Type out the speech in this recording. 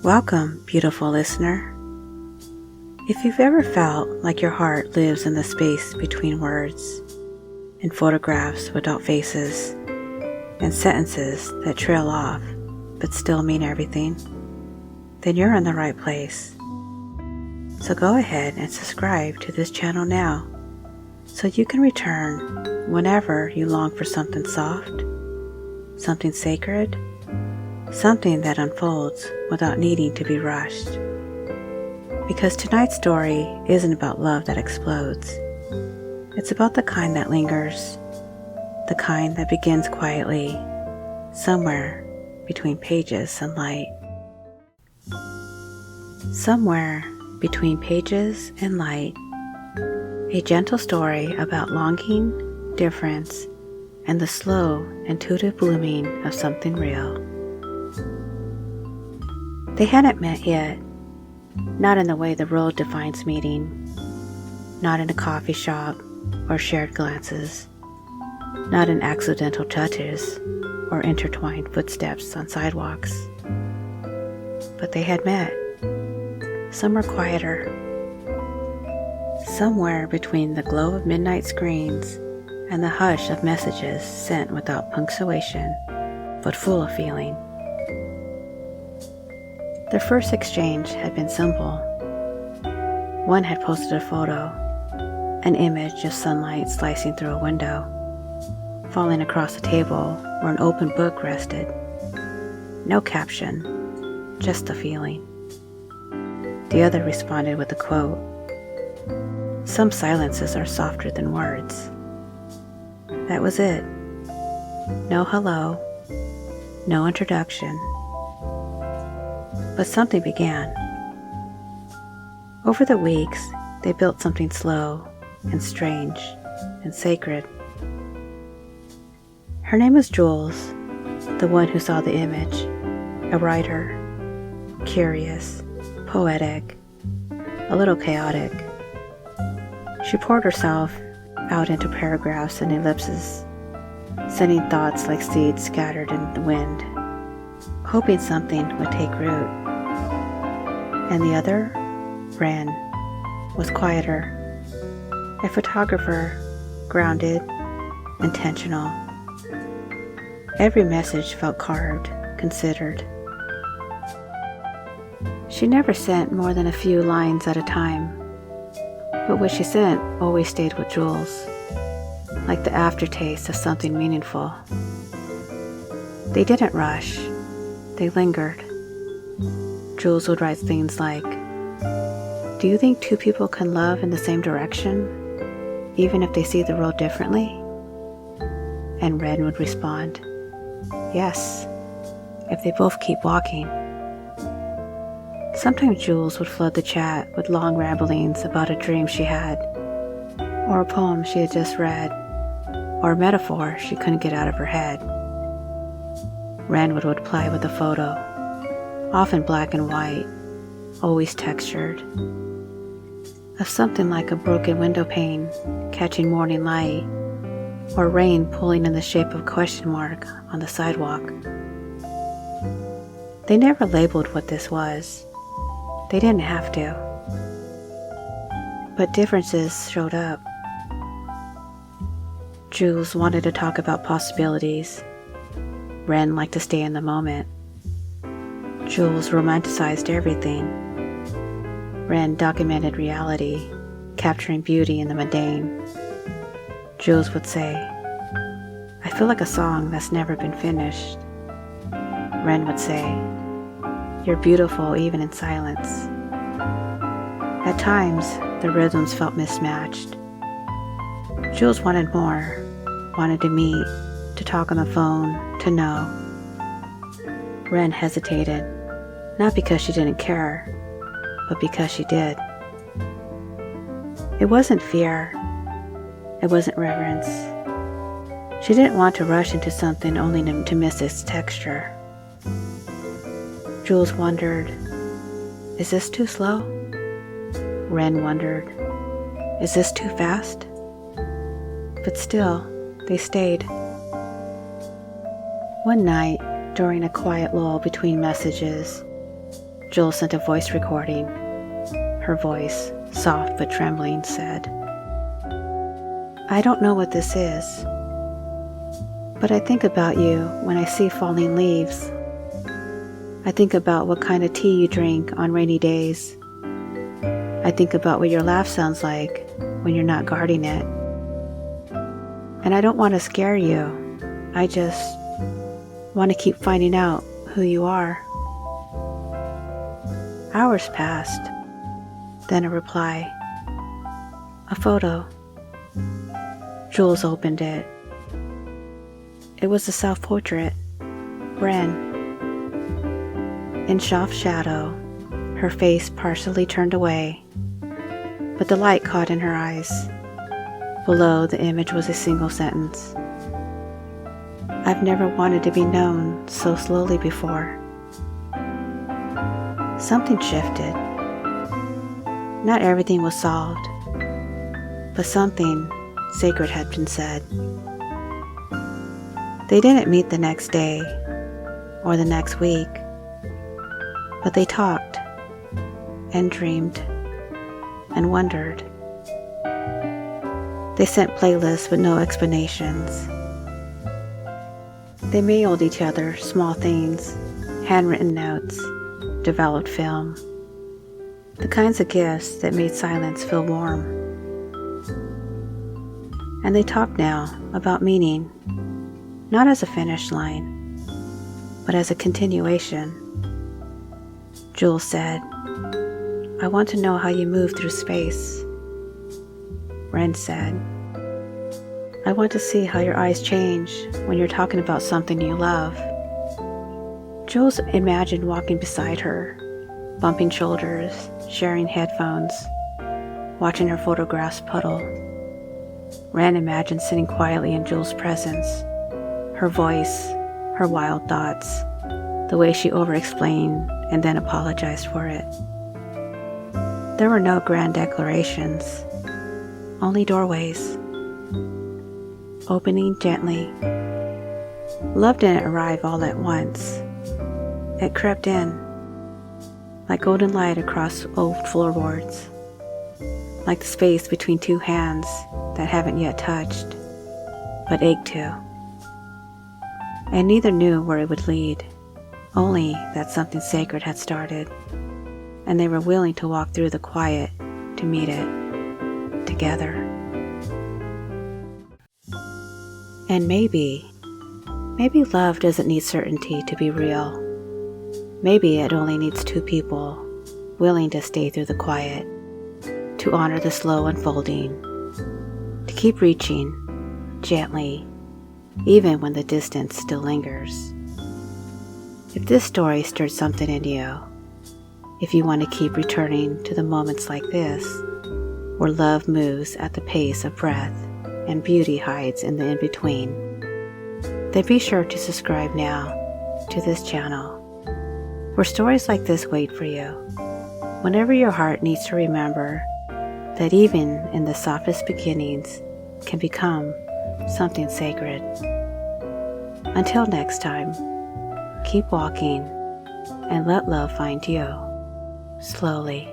Welcome, beautiful listener. If you've ever felt like your heart lives in the space between words, in photographs without faces, and sentences that trail off but still mean everything, then you're in the right place. So go ahead and subscribe to this channel now so you can return whenever you long for something soft, something sacred, something that unfolds without needing to be rushed. Because tonight's story isn't about love that explodes. It's about the kind that lingers, the kind that begins quietly, somewhere between pages and light. Somewhere between pages and light, a gentle story about longing, difference, and the slow, intuitive blooming of something real. They hadn't met yet, not in the way the world defines meeting, not in a coffee shop or shared glances, not in accidental touches or intertwined footsteps on sidewalks. But they had met, somewhere quieter, somewhere between the glow of midnight screens and the hush of messages sent without punctuation, but full of feeling. Their first exchange had been simple. One had posted a photo, an image of sunlight slicing through a window, falling across a table where an open book rested. No caption, just a feeling. The other responded with a quote, "Some silences are softer than words." That was it. No hello, no introduction. But something began. Over the weeks, they built something slow and strange and sacred. Her name was Jules, the one who saw the image, a writer, curious, poetic, a little chaotic. She poured herself out into paragraphs and ellipses, sending thoughts like seeds scattered in the wind, hoping something would take root. And the other, Ren, was quieter, a photographer, grounded, intentional. Every message felt carved, considered. She never sent more than a few lines at a time, but what she sent always stayed with Jules, like the aftertaste of something meaningful. They didn't rush, they lingered. Jules would write things like, "Do you think two people can love in the same direction, even if they see the world differently?" And Ren would respond, "Yes, if they both keep walking." Sometimes Jules would flood the chat with long ramblings about a dream she had, or a poem she had just read, or a metaphor she couldn't get out of her head. Ren would reply with a photo, often black and white, always textured, of something like a broken window pane catching morning light, or rain pulling in the shape of a question mark on the sidewalk. They never labeled what this was. They didn't have to. But differences showed up. Jules wanted to talk about possibilities. Ren liked to stay in the moment. Jules romanticized everything. Ren documented reality, capturing beauty in the mundane. Jules would say, "I feel like a song that's never been finished." Ren would say, "You're beautiful even in silence." At times, the rhythms felt mismatched. Jules wanted more, wanted to meet, to talk on the phone, to know. Ren hesitated, not because she didn't care, but because she did. It wasn't fear. It wasn't reverence. She didn't want to rush into something only to miss its texture. Jules wondered, "Is this too slow?" Ren wondered, "Is this too fast?" But still, they stayed. One night, during a quiet lull between messages, Jules sent a voice recording. Her voice, soft but trembling, said, "I don't know what this is, but I think about you when I see falling leaves. I think about what kind of tea you drink on rainy days. I think about what your laugh sounds like when you're not guarding it. And I don't want to scare you. I just want to keep finding out who you are." Hours passed. Then a reply. A photo. Jules opened it. It was a self-portrait. Ren. In soft shadow, her face partially turned away, but the light caught in her eyes. Below the image was a single sentence. "I've never wanted to be known so slowly before." Something shifted. Not everything was solved, but something sacred had been said. They didn't meet the next day or the next week, but they talked and dreamed and wondered. They sent playlists with no explanations. They mailed each other small things, handwritten notes, developed film, the kinds of gifts that made silence feel warm. And they talk now about meaning, not as a finish line, but as a continuation. Jules said, "I want to know how you move through space." Ren said, "I want to see how your eyes change when you're talking about something you love." Jules imagined walking beside her, bumping shoulders, sharing headphones, watching her photographs puddle. Ren imagined sitting quietly in Jules' presence, her voice, her wild thoughts, the way she over-explained and then apologized for it. There were no grand declarations, only doorways, opening gently. Love didn't arrive all at once. It crept in, like golden light across old floorboards, like the space between two hands that haven't yet touched, but ache to. And neither knew where it would lead, only that something sacred had started, and they were willing to walk through the quiet to meet it, together. And maybe love doesn't need certainty to be real. Maybe it only needs two people willing to stay through the quiet, to honor the slow unfolding, to keep reaching gently, even when the distance still lingers. If this story stirred something in you, if you want to keep returning to the moments like this, where love moves at the pace of breath and beauty hides in the in-between, then be sure to subscribe now to this channel, where stories like this wait for you, whenever your heart needs to remember that even in the softest beginnings can become something sacred. Until next time, keep walking and let love find you slowly.